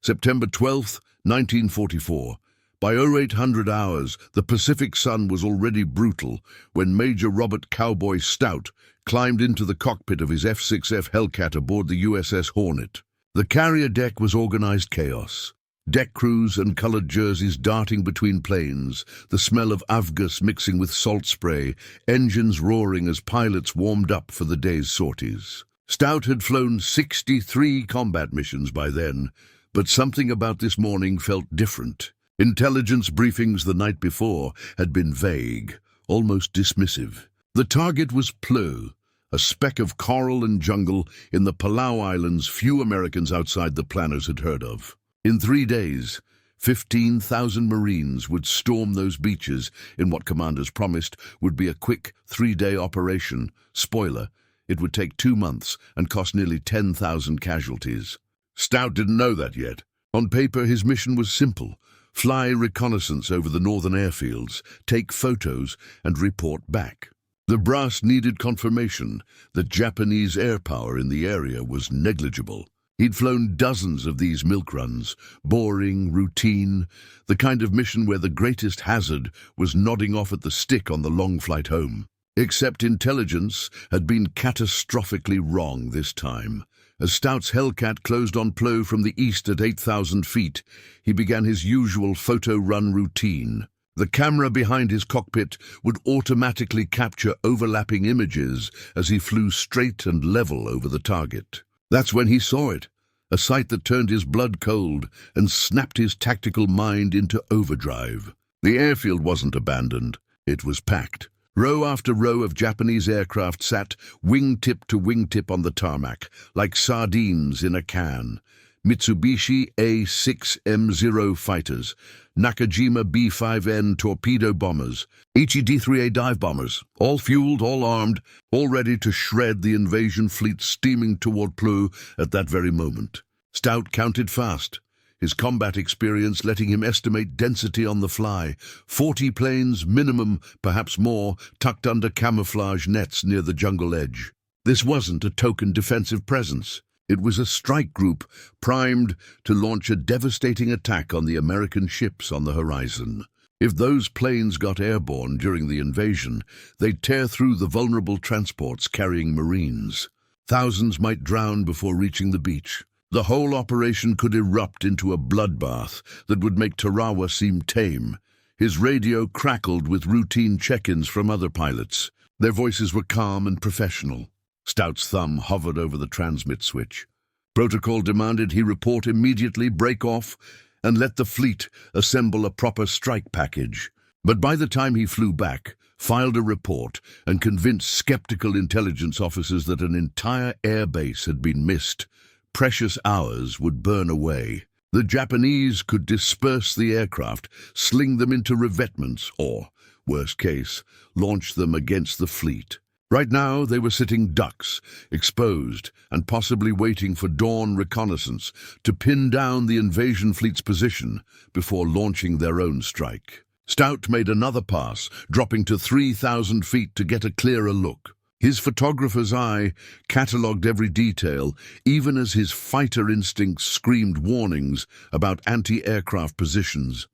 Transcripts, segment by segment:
September 12th, 1944. By 0800 hours, the Pacific sun was already brutal when Major Robert Cowboy Stout climbed into the cockpit of his F6F Hellcat aboard the USS Hornet. The carrier deck was organized chaos. Deck crews and colored jerseys darting between planes, the smell of avgas mixing with salt spray, engines roaring as pilots warmed up for the day's sorties. Stout had flown 63 combat missions by then, but something about this morning felt different. Intelligence briefings the night before had been vague, almost dismissive. The target was Peleliu, a speck of coral and jungle in the Palau Islands few Americans outside the planners had heard of. In 3 days, 15,000 Marines would storm those beaches in what commanders promised would be a quick 3-day operation. Spoiler, it would take 2 months and cost nearly 10,000 casualties. Stout didn't know that yet. On paper, his mission was simple. Fly reconnaissance over the northern airfields, take photos, and report back. The brass needed confirmation that Japanese air power in the area was negligible. He'd flown dozens of these milk runs, boring, routine, the kind of mission where the greatest hazard was nodding off at the stick on the long flight home. Except intelligence had been catastrophically wrong this time. As Stout's Hellcat closed on Peleliu from the east at 8,000 feet, he began his usual photo run routine. The camera behind his cockpit would automatically capture overlapping images as he flew straight and level over the target. That's when he saw it, a sight that turned his blood cold and snapped his tactical mind into overdrive. The airfield wasn't abandoned, it was packed. Row after row of Japanese aircraft sat wingtip to wingtip on the tarmac, like sardines in a can. Mitsubishi A6M0 fighters, Nakajima B5N torpedo bombers, Ichi D3A dive bombers, all fueled, all armed, all ready to shred the invasion fleet steaming toward Peleliu at that very moment. Stout counted fast, his combat experience letting him estimate density on the fly. 40 planes, minimum, perhaps more, tucked under camouflage nets near the jungle edge. This wasn't a token defensive presence. It was a strike group primed to launch a devastating attack on the American ships on the horizon. If those planes got airborne during the invasion, they'd tear through the vulnerable transports carrying Marines. Thousands might drown before reaching the beach. The whole operation could erupt into a bloodbath that would make Tarawa seem tame. His radio crackled with routine check-ins from other pilots. Their voices were calm and professional. Stout's thumb hovered over the transmit switch. Protocol demanded he report immediately, break off, and let the fleet assemble a proper strike package. But by the time he flew back, filed a report, and convinced skeptical intelligence officers that an entire air base had been missed, precious hours would burn away. The Japanese could disperse the aircraft, sling them into revetments, or, worst case, launch them against the fleet. Right now, they were sitting ducks, exposed, and possibly waiting for dawn reconnaissance to pin down the invasion fleet's position before launching their own strike. Stout made another pass, dropping to 3,000 feet to get a clearer look. His photographer's eye catalogued every detail, even as his fighter instincts screamed warnings about anti-aircraft positions.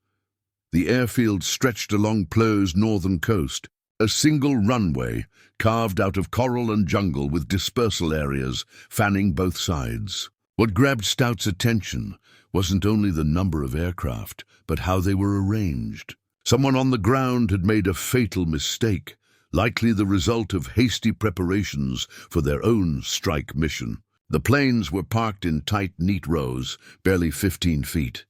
The airfield stretched along Peleliu's northern coast, a single runway carved out of coral and jungle with dispersal areas fanning both sides. What grabbed Stout's attention wasn't only the number of aircraft, but how they were arranged. Someone on the ground had made a fatal mistake, likely the result of hasty preparations for their own strike mission. The planes were parked in tight, neat rows, barely 15 feet.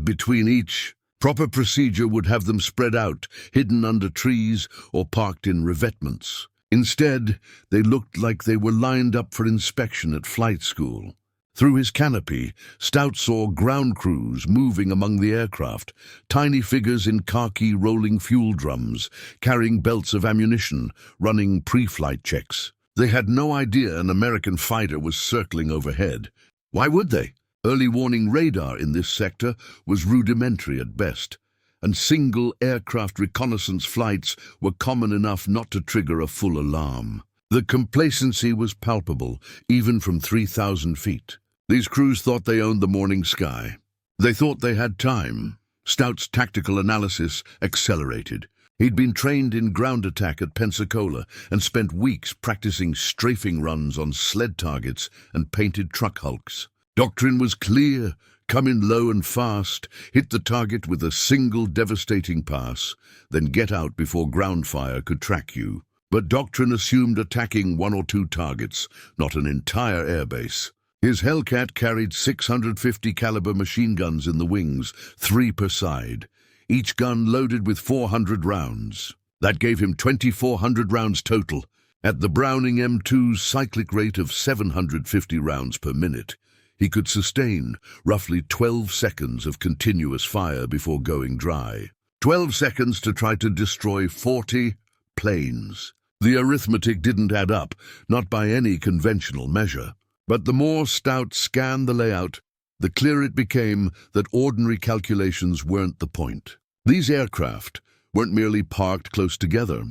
Between each, proper procedure would have them spread out, hidden under trees or parked in revetments. Instead, they looked like they were lined up for inspection at flight school. Through his canopy, Stout saw ground crews moving among the aircraft, tiny figures in khaki rolling fuel drums, carrying belts of ammunition, running pre-flight checks. They had no idea an American fighter was circling overhead. Why would they? Early warning radar in this sector was rudimentary at best, and single aircraft reconnaissance flights were common enough not to trigger a full alarm. The complacency was palpable, even from 3,000 feet. These crews thought they owned the morning sky. They thought they had time. Stout's tactical analysis accelerated. He'd been trained in ground attack at Pensacola and spent weeks practicing strafing runs on sled targets and painted truck hulks. Doctrine was clear: come in low and fast, hit the target with a single devastating pass, then get out before ground fire could track you. But Doctrine assumed attacking 1 or 2 targets, not an entire airbase. His Hellcat carried 650 caliber machine guns in the wings, 3 per side, each gun loaded with 400 rounds. That gave him 2,400 rounds total, at the Browning M2's cyclic rate of 750 rounds per minute. He could sustain roughly 12 seconds of continuous fire before going dry. 12 seconds to try to destroy 40 planes. The arithmetic didn't add up, not by any conventional measure. But the more Stout scanned the layout, the clearer it became that ordinary calculations weren't the point. These aircraft weren't merely parked close together.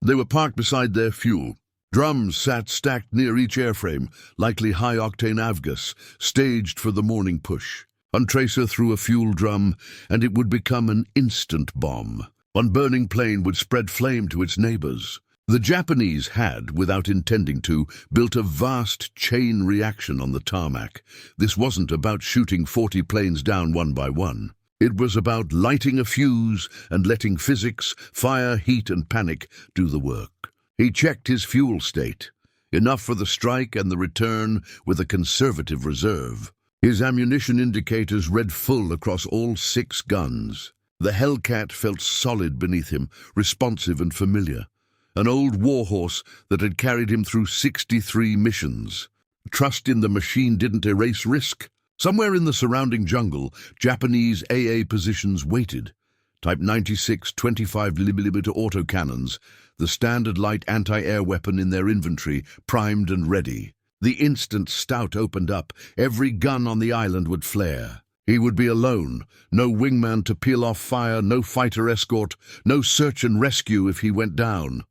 They were parked beside their fuel. Drums sat stacked near each airframe, likely high-octane avgas, staged for the morning push. One tracer threw a fuel drum, and it would become an instant bomb. One burning plane would spread flame to its neighbors. The Japanese had, without intending to, built a vast chain reaction on the tarmac. This wasn't about shooting 40 planes down one by one. It was about lighting a fuse and letting physics, fire, heat, and panic do the work. He checked his fuel state. Enough for the strike and the return with a conservative reserve. His ammunition indicators read full across all 6 guns. The Hellcat felt solid beneath him, responsive and familiar. An old warhorse that had carried him through 63 missions. Trust in the machine didn't erase risk. Somewhere in the surrounding jungle, Japanese AA positions waited. Type 96 25mm autocannons, the standard light anti-air weapon in their inventory, primed and ready. The instant Stout opened up, every gun on the island would flare. He would be alone, no wingman to peel off fire, no fighter escort, no search and rescue if he went down.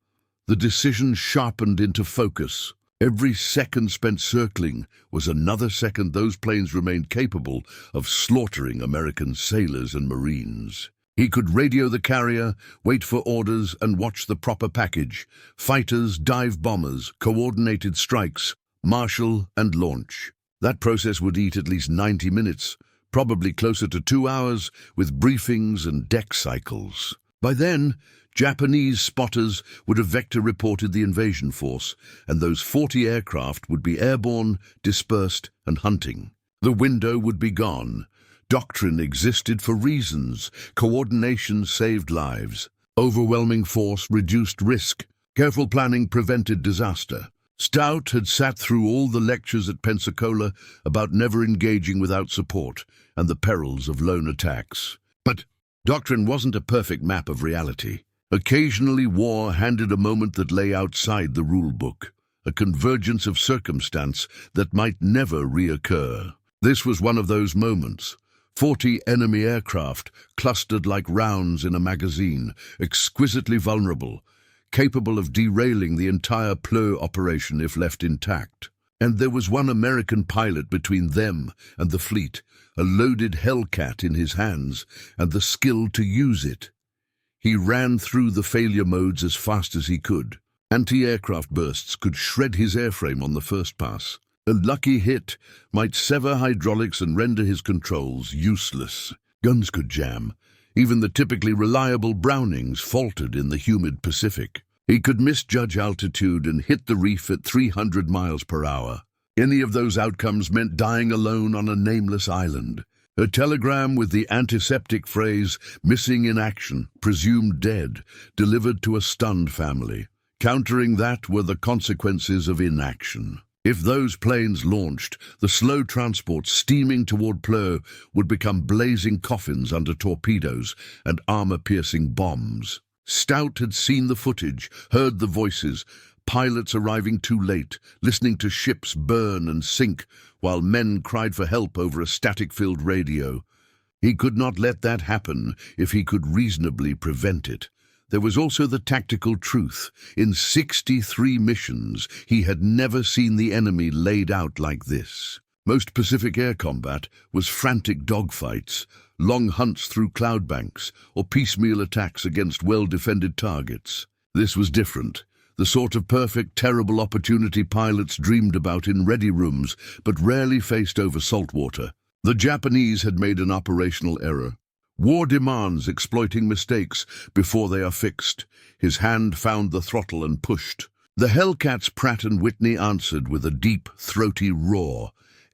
The decision sharpened into focus. Every second spent circling was another second those planes remained capable of slaughtering American sailors and Marines. He could radio the carrier, wait for orders, and watch the proper package: fighters, dive bombers, coordinated strikes, marshal, and launch. That process would eat at least 90 minutes, probably closer to 2 hours, with briefings and deck cycles. By then, Japanese spotters would have vector reported the invasion force, and those 40 aircraft would be airborne, dispersed, and hunting. The window would be gone. Doctrine existed for reasons. Coordination saved lives. Overwhelming force reduced risk. Careful planning prevented disaster. Stout had sat through all the lectures at Pensacola about never engaging without support and the perils of lone attacks. But Doctrine wasn't a perfect map of reality. Occasionally war handed a moment that lay outside the rule book, a convergence of circumstance that might never reoccur. This was one of those moments. 40 enemy aircraft clustered like rounds in a magazine, exquisitely vulnerable, capable of derailing the entire Peleliu operation if left intact. And there was one American pilot between them and the fleet, a loaded Hellcat in his hands, and the skill to use it. He ran through the failure modes as fast as he could. Anti-aircraft bursts could shred his airframe on the first pass. A lucky hit might sever hydraulics and render his controls useless. Guns could jam. Even the typically reliable Brownings faltered in the humid Pacific. He could misjudge altitude and hit the reef at 300 miles per hour. Any of those outcomes meant dying alone on a nameless island. A telegram with the antiseptic phrase, "missing in action, presumed dead," delivered to a stunned family. Countering that were the consequences of inaction. If those planes launched, the slow transport steaming toward Peleliu would become blazing coffins under torpedoes and armor-piercing bombs. Stout had seen the footage, heard the voices, pilots arriving too late, listening to ships burn and sink while men cried for help over a static-filled radio. He could not let that happen if he could reasonably prevent it. There was also the tactical truth. In 63 missions, he had never seen the enemy laid out like this. Most Pacific air combat was frantic dogfights, long hunts through cloud banks, or piecemeal attacks against well-defended targets. This was different, the sort of perfect, terrible opportunity pilots dreamed about in ready rooms, but rarely faced over salt water. The Japanese had made an operational error. War demands exploiting mistakes before they are fixed. His hand found the throttle and pushed. The Hellcat's Pratt & Whitney answered with a deep, throaty roar.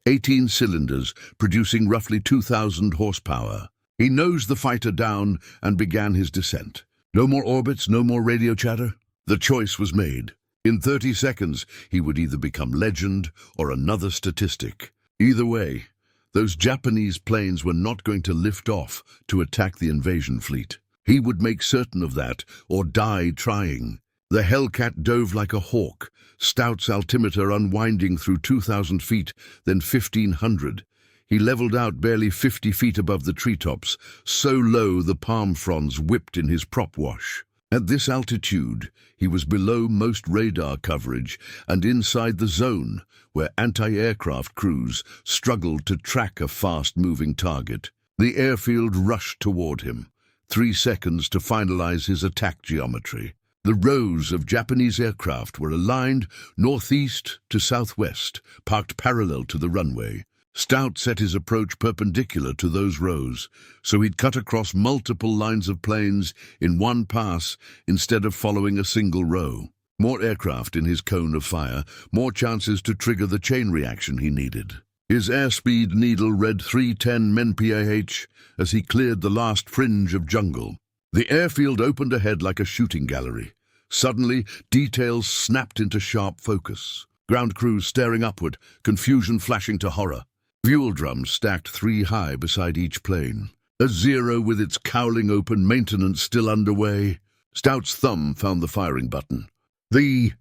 18 cylinders, producing roughly 2,000 horsepower. He nosed the fighter down and began his descent. No more orbits, no more radio chatter. The choice was made. In 30 seconds, he would either become legend or another statistic. Either way, those Japanese planes were not going to lift off to attack the invasion fleet. He would make certain of that, or die trying. The Hellcat dove like a hawk, Stout's altimeter unwinding through 2,000 feet, then 1,500. He leveled out barely 50 feet above the treetops, so low the palm fronds whipped in his prop wash. At this altitude, he was below most radar coverage and inside the zone where anti-aircraft crews struggled to track a fast-moving target. The airfield rushed toward him. 3 seconds to finalize his attack geometry. The rows of Japanese aircraft were aligned northeast to southwest, parked parallel to the runway. Stout set his approach perpendicular to those rows, so he'd cut across multiple lines of planes in one pass instead of following a single row. More aircraft in his cone of fire, more chances to trigger the chain reaction he needed. His airspeed needle read 310 mph as he cleared the last fringe of jungle. The airfield opened ahead like a shooting gallery. Suddenly, details snapped into sharp focus. Ground crews staring upward, confusion flashing to horror. Fuel drums stacked 3 high beside each plane. A Zero with its cowling open, maintenance still underway. Stout's thumb found the firing button. The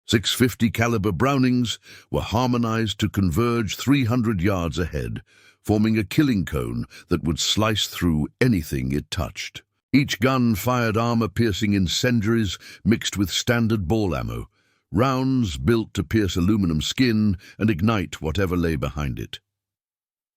650 caliber Brownings were harmonized to converge 300 yards ahead, forming a killing cone that would slice through anything it touched. Each gun fired armor-piercing incendiaries mixed with standard ball ammo, rounds built to pierce aluminum skin and ignite whatever lay behind it.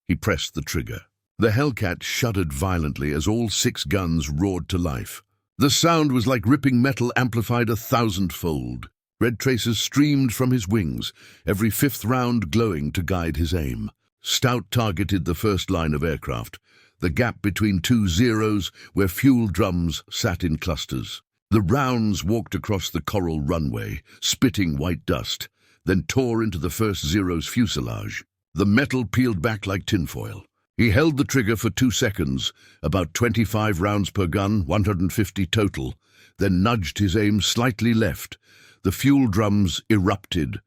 He pressed the trigger. The Hellcat shuddered violently as all 6 guns roared to life. The sound was like ripping metal amplified 1,000-fold. Red traces streamed from his wings, every 5th round glowing to guide his aim. Stout targeted the first line of aircraft, the gap between 2 Zeros where fuel drums sat in clusters. The rounds walked across the coral runway, spitting white dust, then tore into the first Zero's fuselage. The metal peeled back like tinfoil. He held the trigger for 2 seconds, about 25 rounds per gun, 150 total, then nudged his aim slightly left. The fuel drums erupted,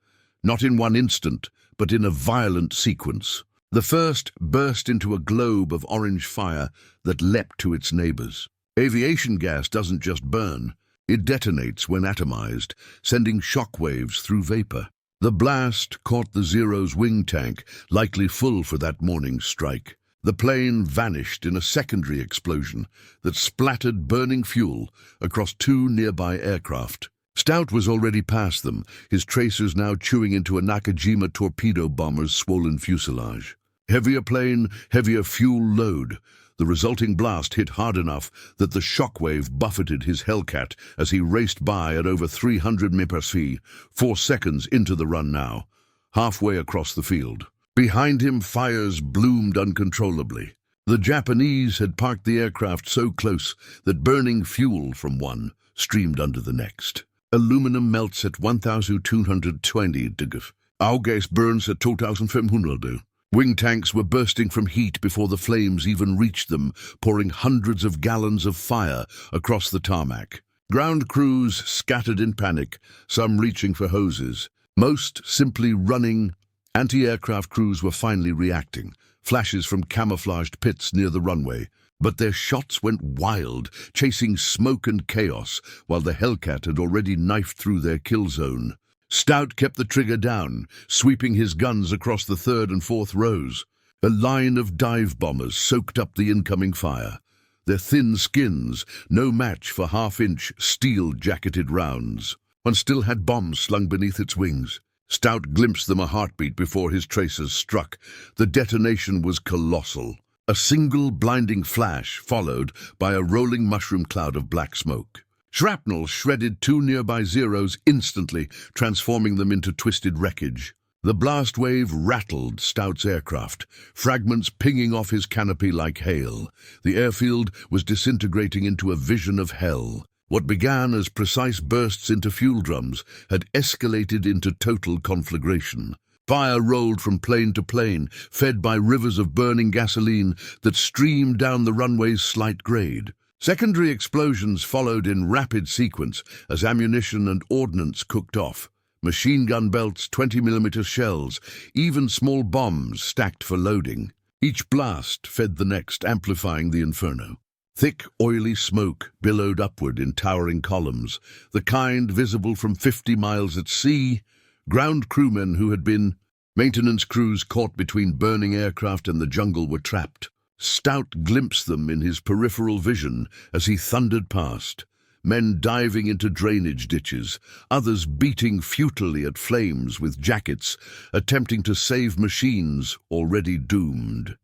not in one instant, but in a violent sequence. The first burst into a globe of orange fire that leapt to its neighbors. Aviation gas doesn't just burn, it detonates when atomized, sending shock waves through vapor. The blast caught the Zero's wing tank, likely full for that morning's strike. The plane vanished in a secondary explosion that splattered burning fuel across 2 nearby aircraft. Stout was already past them, his tracers now chewing into a Nakajima torpedo bomber's swollen fuselage. Heavier plane, heavier fuel load. The resulting blast hit hard enough that the shockwave buffeted his Hellcat as he raced by at over 300 mph, 4 seconds into the run now, halfway across the field. Behind him, fires bloomed uncontrollably. The Japanese had parked the aircraft so close that burning fuel from one streamed under the next. Aluminum melts at 1,220 degrees. Our gas burns at 2,500. Wing tanks were bursting from heat before the flames even reached them, pouring hundreds of gallons of fire across the tarmac. Ground crews scattered in panic, some reaching for hoses, most simply running. Anti-aircraft crews were finally reacting, flashes from camouflaged pits near the runway. But their shots went wild, chasing smoke and chaos, while the Hellcat had already knifed through their kill zone. Stout kept the trigger down, sweeping his guns across the 3rd and 4th rows. A line of dive bombers soaked up the incoming fire. Their thin skins, no match for half-inch, steel-jacketed rounds. One still had bombs slung beneath its wings. Stout glimpsed them a heartbeat before his tracers struck. The detonation was colossal. A single blinding flash followed by a rolling mushroom cloud of black smoke. Shrapnel shredded two nearby Zeros instantly, transforming them into twisted wreckage. The blast wave rattled Stout's aircraft, fragments pinging off his canopy like hail. The airfield was disintegrating into a vision of hell. What began as precise bursts into fuel drums had escalated into total conflagration. Fire rolled from plane to plane, fed by rivers of burning gasoline that streamed down the runway's slight grade. Secondary explosions followed in rapid sequence as ammunition and ordnance cooked off. Machine gun belts, 20mm shells, even small bombs stacked for loading. Each blast fed the next, amplifying the inferno. Thick, oily smoke billowed upward in towering columns, the kind visible from 50 miles at sea. Ground crewmen who had been maintenance crews caught between burning aircraft and the jungle were trapped. Stout glimpsed them in his peripheral vision as he thundered past. Men diving into drainage ditches, others beating futilely at flames with jackets, attempting to save machines already doomed.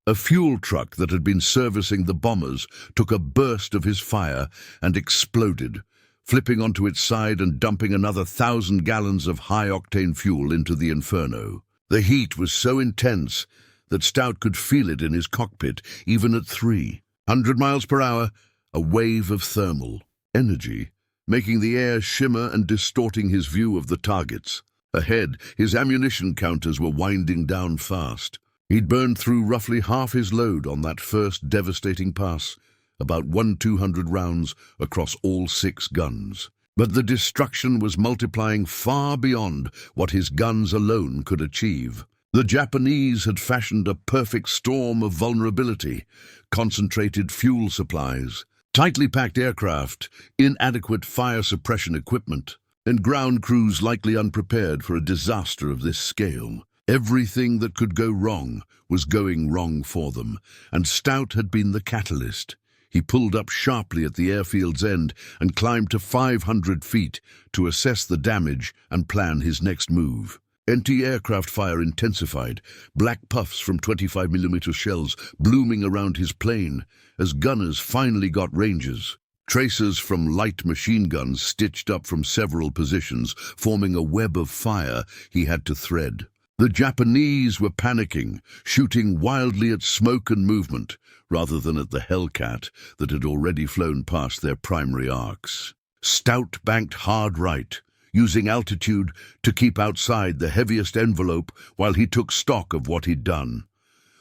A fuel truck that had been servicing the bombers took a burst of his fire and exploded, flipping onto its side and dumping another 1,000 gallons of high-octane fuel into the inferno. The heat was so intense that Stout could feel it in his cockpit, even at 300 miles per hour, a wave of thermal energy, making the air shimmer and distorting his view of the targets. Ahead, his ammunition counters were winding down fast. He'd burned through roughly half his load on that first devastating pass, about 200 rounds across all 6 guns. But the destruction was multiplying far beyond what his guns alone could achieve. The Japanese had fashioned a perfect storm of vulnerability: concentrated fuel supplies, tightly packed aircraft, inadequate fire suppression equipment, and ground crews likely unprepared for a disaster of this scale. Everything that could go wrong was going wrong for them, and Stout had been the catalyst. He pulled up sharply at the airfield's end and climbed to 500 feet to assess the damage and plan his next move. Anti-aircraft fire intensified, black puffs from 25mm shells blooming around his plane as gunners finally got ranges. Tracers from light machine guns stitched up from several positions, forming a web of fire he had to thread. The Japanese were panicking, shooting wildly at smoke and movement, rather than at the Hellcat that had already flown past their primary arcs. Stout banked hard right, using altitude to keep outside the heaviest envelope while he took stock of what he'd done.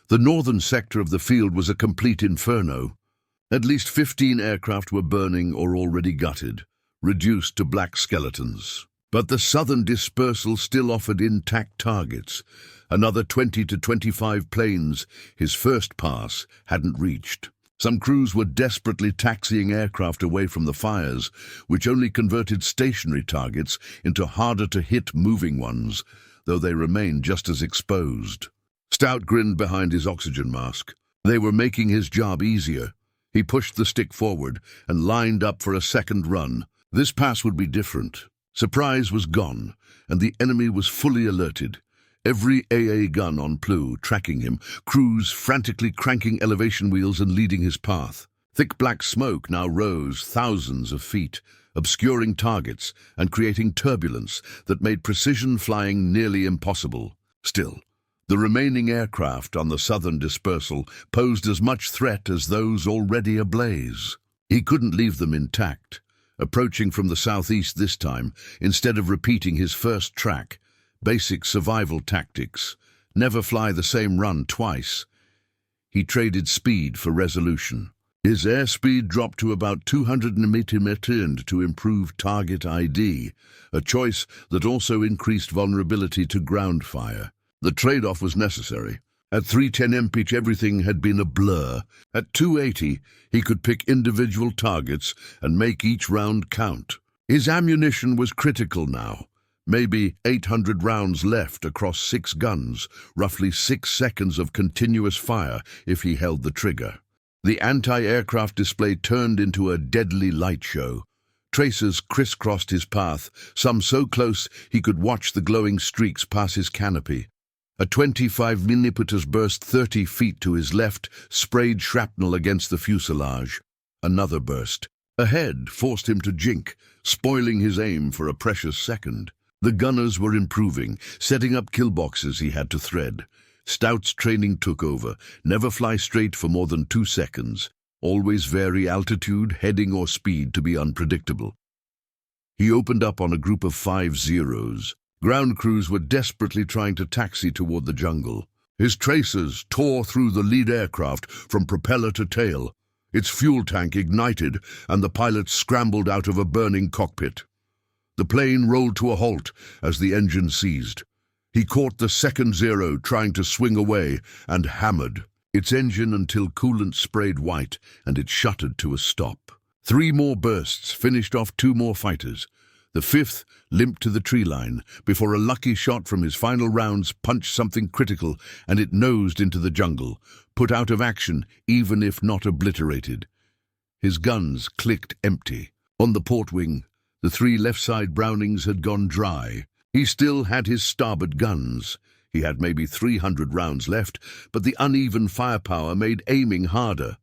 The northern sector of the field was a complete inferno. At least 15 aircraft were burning or already gutted, reduced to black skeletons. But the southern dispersal still offered intact targets, another 20 to 25 planes his first pass hadn't reached. Some crews were desperately taxiing aircraft away from the fires, which only converted stationary targets into harder-to-hit moving ones, though they remained just as exposed. Stout grinned behind his oxygen mask. They were making his job easier. He pushed the stick forward and lined up for a second run. This pass would be different. Surprise was gone, and the enemy was fully alerted. Every AA gun on Plu tracking him, crews frantically cranking elevation wheels and leading his path. Thick black smoke now rose thousands of feet, obscuring targets and creating turbulence that made precision flying nearly impossible. Still, the remaining aircraft on the southern dispersal posed as much threat as those already ablaze. He couldn't leave them intact. Approaching from the southeast this time, instead of repeating his first track, basic survival tactics, never fly the same run twice, he traded speed for resolution. His airspeed dropped to about 200 mm to improve target ID, a choice that also increased vulnerability to ground fire. The trade-off was necessary. At 310 mph everything had been a blur. At 280 he could pick individual targets and make each round count. His ammunition was critical now. Maybe 800 rounds left across 6 guns, roughly 6 seconds of continuous fire if he held the trigger. The anti-aircraft display turned into a deadly light show. Tracers crisscrossed his path, some so close he could watch the glowing streaks pass his canopy. A 25mm burst 30 feet to his left, sprayed shrapnel against the fuselage. Another burst. Ahead forced him to jink, spoiling his aim for a precious second. The gunners were improving, setting up kill boxes he had to thread. Stout's training took over. Never fly straight for more than 2 seconds. Always vary altitude, heading or speed to be unpredictable. He opened up on a group of 5 Zeros. Ground crews were desperately trying to taxi toward the jungle. His tracers tore through the lead aircraft from propeller to tail. Its fuel tank ignited, and the pilots scrambled out of a burning cockpit. The plane rolled to a halt as the engine seized. He caught the second Zero trying to swing away and hammered its engine until coolant sprayed white and it shuttered to a stop. 3 more bursts finished off 2 more fighters. The 5th limped to the tree line before a lucky shot from his final rounds punched something critical and it nosed into the jungle, put out of action even if not obliterated. His guns clicked empty. On the port wing, the 3 left-side Brownings had gone dry. He still had his starboard guns. He had maybe 300 rounds left, but the uneven firepower made aiming harder.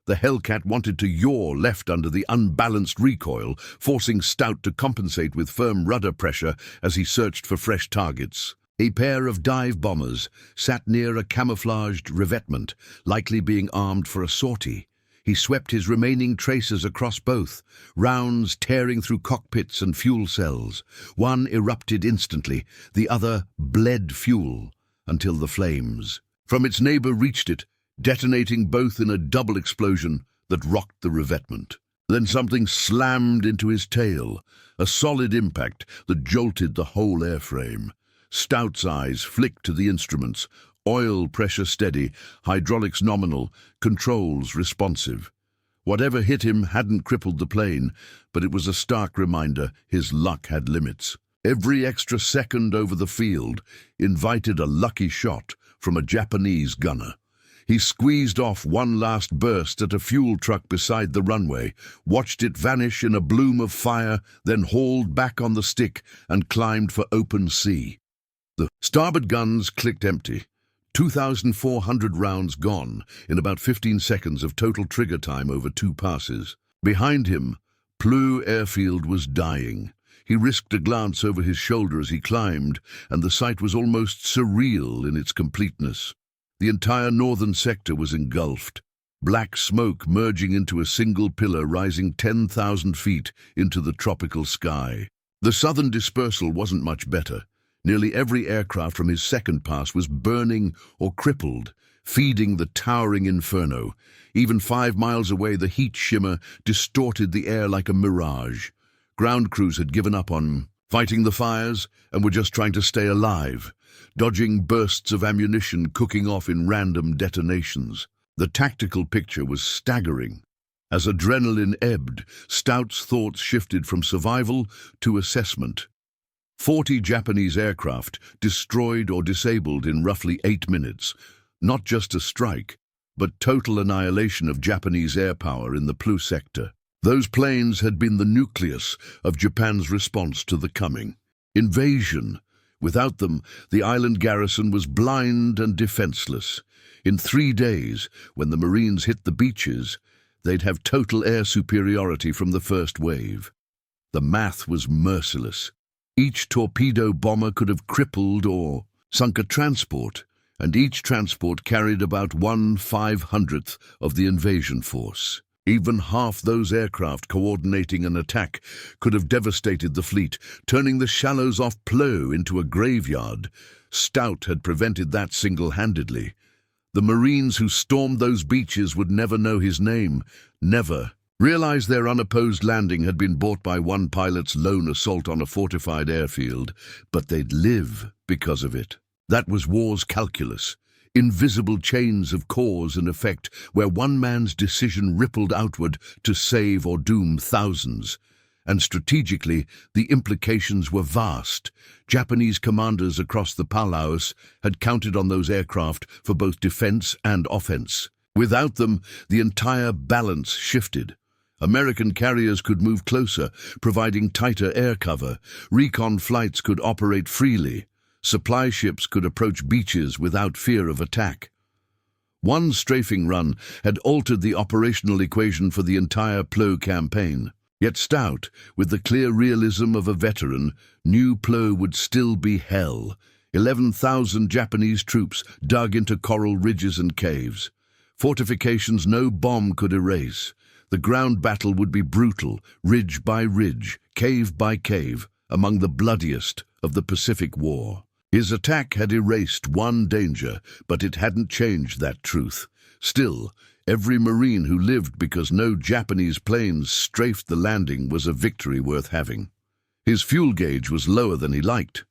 The Hellcat wanted to yaw left under the unbalanced recoil, forcing Stout to compensate with firm rudder pressure as he searched for fresh targets. A pair of dive bombers sat near a camouflaged revetment, likely being armed for a sortie. He swept his remaining tracers across both, rounds tearing through cockpits and fuel cells. One erupted instantly, the other bled fuel until the flames from its neighbor reached it, detonating both in a double explosion that rocked the revetment. Then something slammed into his tail, a solid impact that jolted the whole airframe. Stout's eyes flicked to the instruments, oil pressure steady, hydraulics nominal, controls responsive. Whatever hit him hadn't crippled the plane, but it was a stark reminder his luck had limits. Every extra second over the field invited a lucky shot from a Japanese gunner. He squeezed off one last burst at a fuel truck beside the runway, watched it vanish in a bloom of fire, then hauled back on the stick and climbed for open sea. The starboard guns clicked empty. 2,400 rounds gone in about 15 seconds of total trigger time over 2 passes. Behind him, Peleliu Airfield was dying. He risked a glance over his shoulder as he climbed, and the sight was almost surreal in its completeness. The entire northern sector was engulfed, black smoke merging into a single pillar rising 10,000 feet into the tropical sky. The southern dispersal wasn't much better. Nearly every aircraft from his second pass was burning or crippled, feeding the towering inferno. Even 5 miles away, the heat shimmer distorted the air like a mirage. Ground crews had given up on fighting the fires and were just trying to stay alive, dodging bursts of ammunition cooking off in random detonations. The tactical picture was staggering. As adrenaline ebbed, Stout's thoughts shifted from survival to assessment. 40 Japanese aircraft destroyed or disabled in roughly 8 minutes. Not just a strike, but total annihilation of Japanese air power in the Peleliu sector. Those planes had been the nucleus of Japan's response to the coming invasion. Without them, the island garrison was blind and defenseless. In 3 days, when the Marines hit the beaches, they'd have total air superiority from the first wave. The math was merciless. Each torpedo bomber could have crippled or sunk a transport, and each transport carried about 1/500th of the invasion force. Even half those aircraft coordinating an attack could have devastated the fleet, turning the shallows off Peleliu into a graveyard. Stout had prevented that single-handedly. The Marines who stormed those beaches would never know his name, never. Realized their unopposed landing had been bought by one pilot's lone assault on a fortified airfield, but they'd live because of it. That was war's calculus. Invisible chains of cause and effect where one man's decision rippled outward to save or doom thousands. And strategically, the implications were vast. Japanese commanders across the Palaus had counted on those aircraft for both defense and offense. Without them, the entire balance shifted. American carriers could move closer, providing tighter air cover. Recon flights could operate freely. Supply ships could approach beaches without fear of attack. One strafing run had altered the operational equation for the entire PLO campaign. Yet Stout, with the clear realism of a veteran, knew PLO would still be hell. 11,000 Japanese troops dug into coral ridges and caves. Fortifications no bomb could erase. The ground battle would be brutal, ridge by ridge, cave by cave, among the bloodiest of the Pacific War. His attack had erased one danger, but it hadn't changed that truth. Still, every Marine who lived because no Japanese planes strafed the landing was a victory worth having. His fuel gauge was lower than he liked.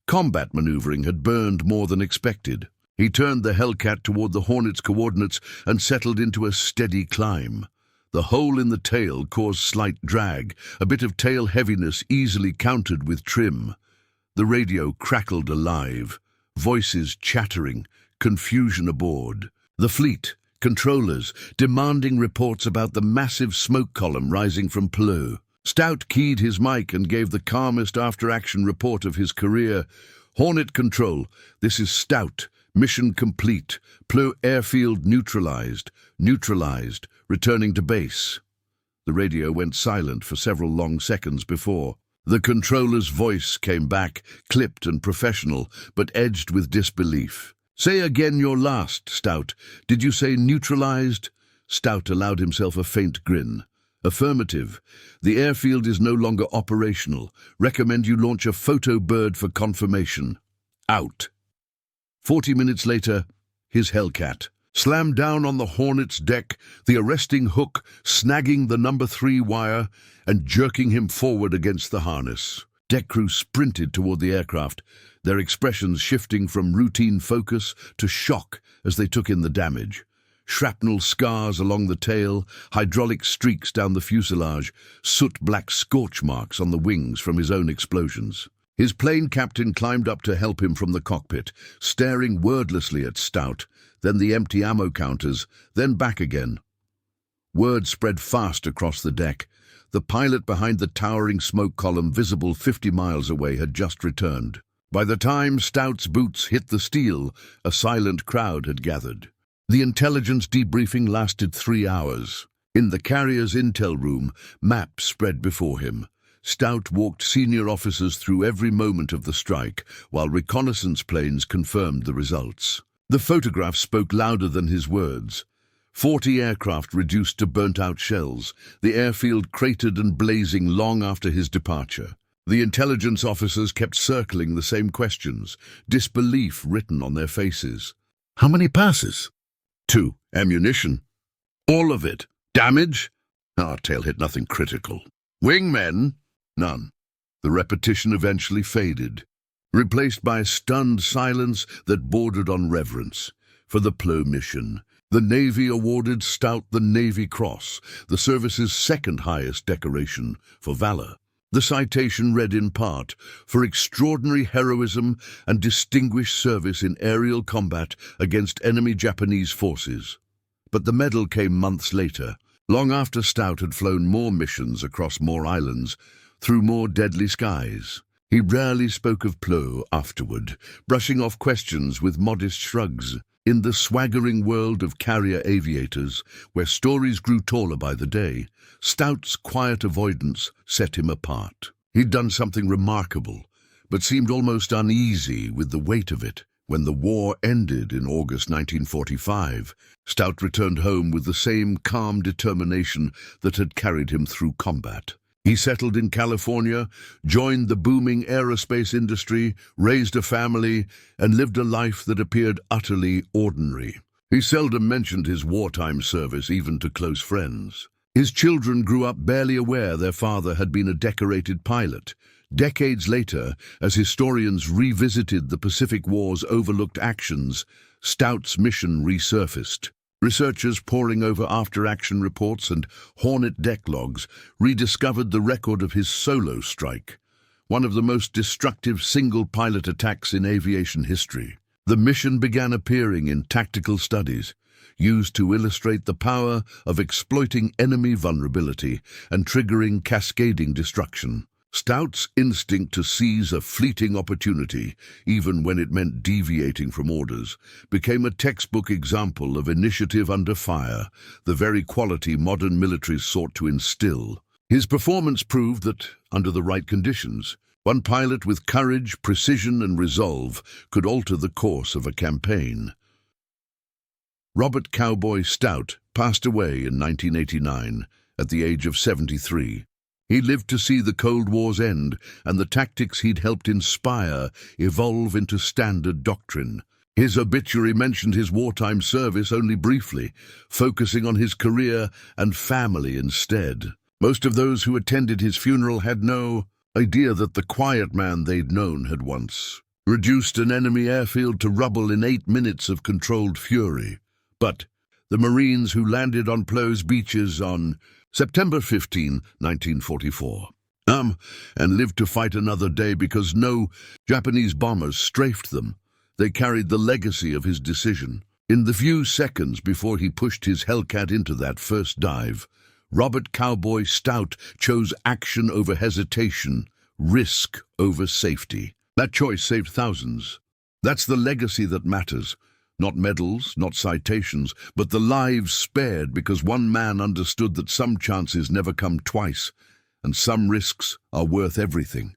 Combat maneuvering had burned more than expected. He turned the Hellcat toward the Hornet's coordinates and settled into a steady climb. The hole in the tail caused slight drag, a bit of tail heaviness easily countered with trim. The radio crackled alive, voices chattering, confusion aboard. The fleet, controllers, demanding reports about the massive smoke column rising from PLO. Stout keyed his mic and gave the calmest after-action report of his career. Hornet Control, this is Stout. Mission complete. PLO airfield neutralized. Neutralized. Returning to base. The radio went silent for several long seconds before. The controller's voice came back, clipped and professional, but edged with disbelief. Say again your last, Stout. Did you say neutralized? Stout allowed himself a faint grin. Affirmative. The airfield is no longer operational. Recommend you launch a photo bird for confirmation. Out. 40 minutes later, his Hellcat slammed down on the Hornet's deck, the arresting hook snagging the number 3 wire and jerking him forward against the harness. Deck crew sprinted toward the aircraft, their expressions shifting from routine focus to shock as they took in the damage. Shrapnel scars along the tail, hydraulic streaks down the fuselage, soot-black scorch marks on the wings from his own explosions. His plane captain climbed up to help him from the cockpit, staring wordlessly at Stout, then the empty ammo counters, then back again. Word spread fast across the deck. The pilot behind the towering smoke column visible 50 miles away had just returned. By the time Stout's boots hit the steel, a silent crowd had gathered. The intelligence debriefing lasted 3 hours. In the carrier's intel room, maps spread before him. Stout walked senior officers through every moment of the strike, while reconnaissance planes confirmed the results. The photographs spoke louder than his words. 40 aircraft reduced to burnt-out shells, the airfield cratered and blazing long after his departure. The intelligence officers kept circling the same questions, disbelief written on their faces. How many passes? 2. Ammunition? All of it. Damage? Our tail hit nothing critical. Wingmen? None. The repetition eventually faded, replaced by a stunned silence that bordered on reverence. For the PLO mission, the Navy awarded Stout the Navy Cross, the service's second highest decoration, for valor. The citation read in part, for extraordinary heroism and distinguished service in aerial combat against enemy Japanese forces. But the medal came months later, long after Stout had flown more missions across more islands, through more deadly skies. He rarely spoke of PLO afterward, brushing off questions with modest shrugs. In the swaggering world of carrier aviators, where stories grew taller by the day, Stout's quiet avoidance set him apart. He'd done something remarkable, but seemed almost uneasy with the weight of it. When the war ended in August 1945, Stout returned home with the same calm determination that had carried him through combat. He settled in California, joined the booming aerospace industry, raised a family, and lived a life that appeared utterly ordinary. He seldom mentioned his wartime service even to close friends. His children grew up barely aware their father had been a decorated pilot. Decades later, as historians revisited the Pacific War's overlooked actions, Stout's mission resurfaced. Researchers poring over after-action reports and Hornet deck logs rediscovered the record of his solo strike, one of the most destructive single-pilot attacks in aviation history. The mission began appearing in tactical studies, used to illustrate the power of exploiting enemy vulnerability and triggering cascading destruction. Stout's instinct to seize a fleeting opportunity, even when it meant deviating from orders, became a textbook example of initiative under fire, the very quality modern militaries sought to instill. His performance proved that, under the right conditions, one pilot with courage, precision, and resolve could alter the course of a campaign. Robert "Cowboy" Stout passed away in 1989 at the age of 73. He lived to see the Cold War's end and the tactics he'd helped inspire evolve into standard doctrine. His obituary mentioned his wartime service only briefly, focusing on his career and family instead. Most of those who attended his funeral had no idea that the quiet man they'd known had once reduced an enemy airfield to rubble in 8 minutes of controlled fury. But the Marines who landed on Peleliu's beaches on September 15, 1944, and lived to fight another day because no Japanese bombers strafed them. They carried the legacy of his decision. In the few seconds before he pushed his Hellcat into that first dive, Robert "Cowboy" Stout chose action over hesitation, risk over safety. That choice saved thousands. That's the legacy that matters. Not medals, not citations, but the lives spared because one man understood that some chances never come twice, and some risks are worth everything.